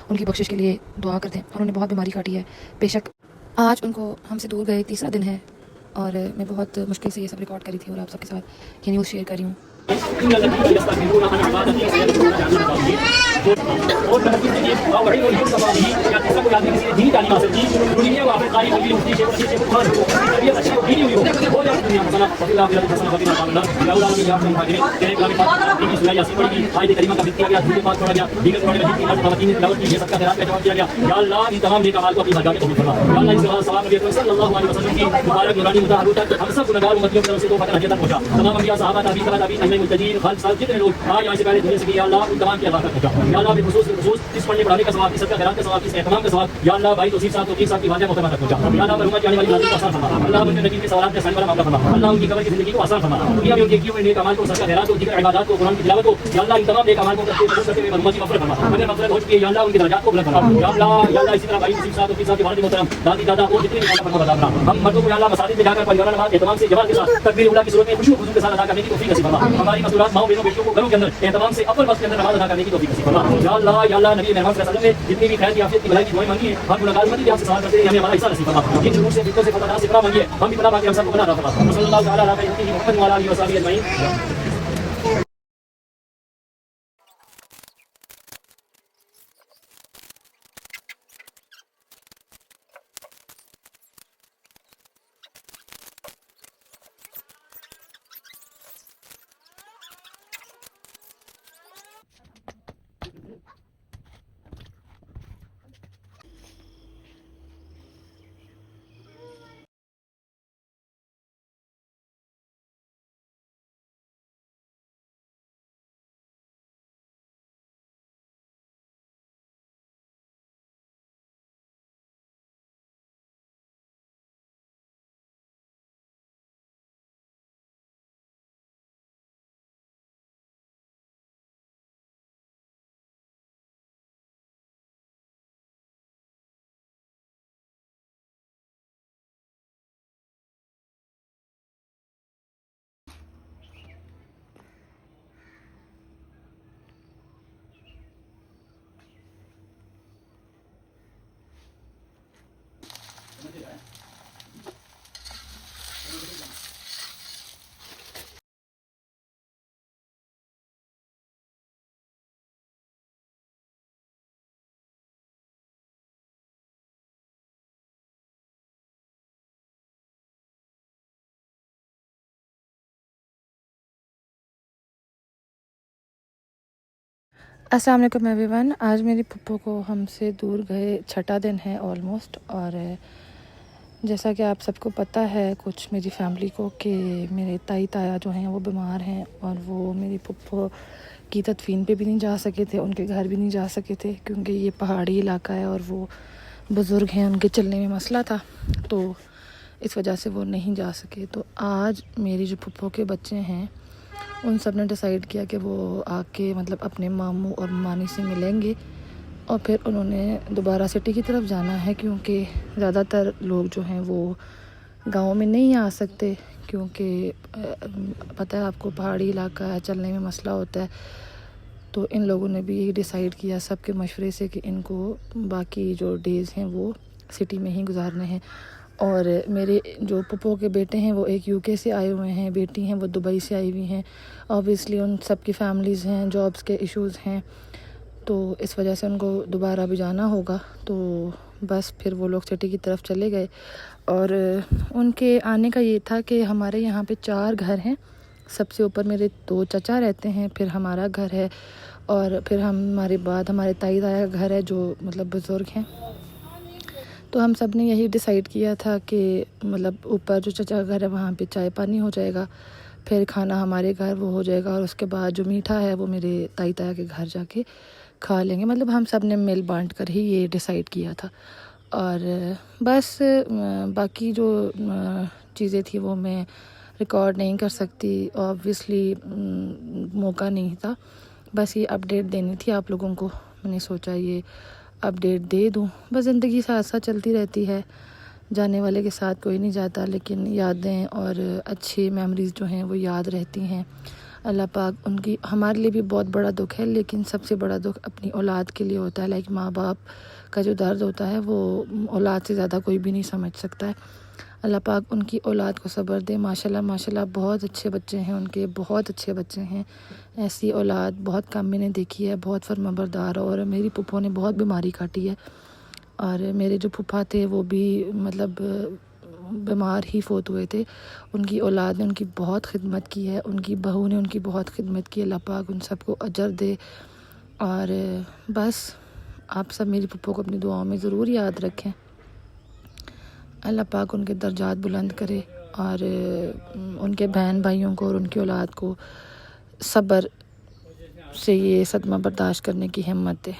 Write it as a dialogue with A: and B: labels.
A: ان کی بخشش کے لیے دعا کر دیں. اور انہوں نے بہت بیماری کاٹی ہے. بے شک آج ان کو ہم سے دور گئے 3 دن ہے، اور میں بہت مشکل سے یہ سب ریکارڈ کری تھی اور آپ سب کے ساتھ یہ نیوز شیئر کر رہی ہوں.
B: جتنے لوگ آج یہاں سے پہلے دنیا سے کہ یا اللہ ان تمام کی عطا پہنچا. یا اللہ بالخصوص اس پڑھنے پڑھانے کا ثواب، اس کا خیرات کا ثواب، اس اہتمام کا ثواب یا اللہ بھائی توصیف صاحب کی واجہ محترمہ تک پہنچا. یا اللہ مرحومہ جانے والی نازل کو آسان فرما. اللہ ان کے نجیب کے سوالات کے آسان والا معاملہ فرما. اللہ ان کی قبر کی زندگی کو آسان فرما. دنیا میں ان کے کیے ہوئے نیک اعمال کو، صدقہ خیرات کو، دیگر عبادات کو، قرآن کی تلاوت کو یا اللہ ان تمام نیک اعمال کو کرتے ہوئے مرحومہ کی مغفرت فرما. اگر مغفرت ہو چکی ہے یا اللہ ان کے درجات کو بلند فرما. یا اللہ اسی طرح بھائی توصیف صاحب کے والد محترم، دادی دادا اور جتنے بھی فرما بتا فرما. ہم مردوں کو یا اللہ مساجد میں جا کر پریوار نماز اہتمام سے جماعت کے ساتھ تکبیر اولیٰ کی صورت میں خوشی و خضوع کے ساتھ ادا کرنے کی توفیق نصیب فرما. ہماری مسئولات ماؤں بہنوں بیٹیوں کو گھروں کے اندر اہتمام سے اول وقت کے اندر نماز ادا کرنے کی توفیق نصیب فرما. یا اللہ نبی مہربان صلی اللہ علیہ وسلم نے جتنی بھی خیر کی عافیت کی بھلائی کی دعائیں مانگی ہیں، ہم گناہگار مندی بھی آپ سے سوال کرتے ہیں، ہمیں ہمارا حصہ نصیب فرما. جن شرور سے فتنوں سے فتنہ سے پناہ مانگی ہے، ہم بھی پناہ مانگے، ہم سب کو پناہ عطا فرما. صلی اللہ تعالی علی سیدنا محمد وعلی آلہ وصحبہ اجمعین.
A: السلام علیکم ایوری ون. آج میری پھپھو کو ہم سے دور گئے 6 دن ہے آلموسٹ. اور جیسا کہ آپ سب کو پتہ ہے کچھ میری فیملی کو کہ میرے تائی تایا جو ہیں وہ بیمار ہیں، اور وہ میری پھپھو کی تدفین پہ بھی نہیں جا سکے تھے، ان کے گھر بھی نہیں جا سکے تھے کیونکہ یہ پہاڑی علاقہ ہے اور وہ بزرگ ہیں، ان کے چلنے میں مسئلہ تھا، تو اس وجہ سے وہ نہیں جا سکے. تو آج میری جو پھپھو کے بچے ہیں ان سب نے ڈیسائیڈ کیا کہ وہ آ کے مطلب اپنے ماموں اور مانی سے ملیں گے، اور پھر انہوں نے دوبارہ سٹی کی طرف جانا ہے کیونکہ زیادہ تر لوگ جو ہیں وہ گاؤں میں نہیں آ سکتے کیونکہ پتہ ہے آپ کو پہاڑی علاقہ ہے، چلنے میں مسئلہ ہوتا ہے. تو ان لوگوں نے بھی یہی ڈیسائیڈ کیا سب کے مشورے سے کہ ان کو باقی جو ڈیز ہیں وہ سٹی میں ہی گزارنے ہیں. اور میرے جو پھپھو کے بیٹے ہیں وہ ایک UK سے آئے ہوئے ہیں، بیٹی ہیں وہ دبئی سے آئی ہوئی ہیں. اوبویسلی ان سب کی فیملیز ہیں، جابس کے ایشوز ہیں، تو اس وجہ سے ان کو دوبارہ بھی جانا ہوگا. تو بس پھر وہ لوگ سٹی کی طرف چلے گئے. اور ان کے آنے کا یہ تھا کہ ہمارے یہاں پہ 4 گھر ہیں. سب سے اوپر میرے 2 چچا رہتے ہیں، پھر ہمارا گھر ہے، اور پھر ہمارے بعد ہمارے تائی تایا کا گھر ہے جو مطلب بزرگ ہیں. تو ہم سب نے یہی ڈیسائیڈ کیا تھا کہ مطلب اوپر جو چچا کا گھر ہے وہاں پہ چائے پانی ہو جائے گا، پھر کھانا ہمارے گھر وہ ہو جائے گا، اور اس کے بعد جو میٹھا ہے وہ میرے تائی تایا کے گھر جا کے کھا لیں گے. مطلب ہم سب نے مل بانٹ کر ہی یہ ڈیسائیڈ کیا تھا. اور بس باقی جو چیزیں تھی وہ میں ریکارڈ نہیں کر سکتی، اوبویسلی موقع نہیں تھا. بس یہ اپڈیٹ دینی تھی آپ لوگوں کو، میں نے سوچا یہ اپڈیٹ دے دوں. بس زندگی ساتھ ساتھ چلتی رہتی ہے، جانے والے کے ساتھ کوئی نہیں جاتا، لیکن یادیں اور اچھی میموریز جو ہیں وہ یاد رہتی ہیں. اللہ پاک ان کی ہمارے لیے بھی بہت بڑا دکھ ہے، لیکن سب سے بڑا دکھ اپنی اولاد کے لیے ہوتا ہے. لائک ماں باپ کا جو درد ہوتا ہے وہ اولاد سے زیادہ کوئی بھی نہیں سمجھ سکتا ہے. اللہ پاک ان کی اولاد کو صبر دے. ماشاءاللہ بہت اچھے بچے ہیں ان کے، بہت اچھے بچے ہیں. ایسی اولاد بہت کم میں نے دیکھی ہے، بہت فرمانبردار. اور میری پھپھو نے بہت بیماری کاٹی ہے، اور میرے جو پھپھا تھے وہ بھی مطلب بیمار ہی فوت ہوئے تھے. ان کی اولاد نے ان کی بہت خدمت کی ہے، ان کی بہو نے ان کی بہت خدمت کی. اللہ پاک ان سب کو اجر دے. اور بس آپ سب میری پھپھو کو اپنی دعاؤں میں ضرور یاد رکھیں. اللہ پاک ان کے درجات بلند کرے، اور ان کے بہن بھائیوں کو اور ان کی اولاد کو صبر سے یہ صدمہ برداشت کرنے کی ہمت دے.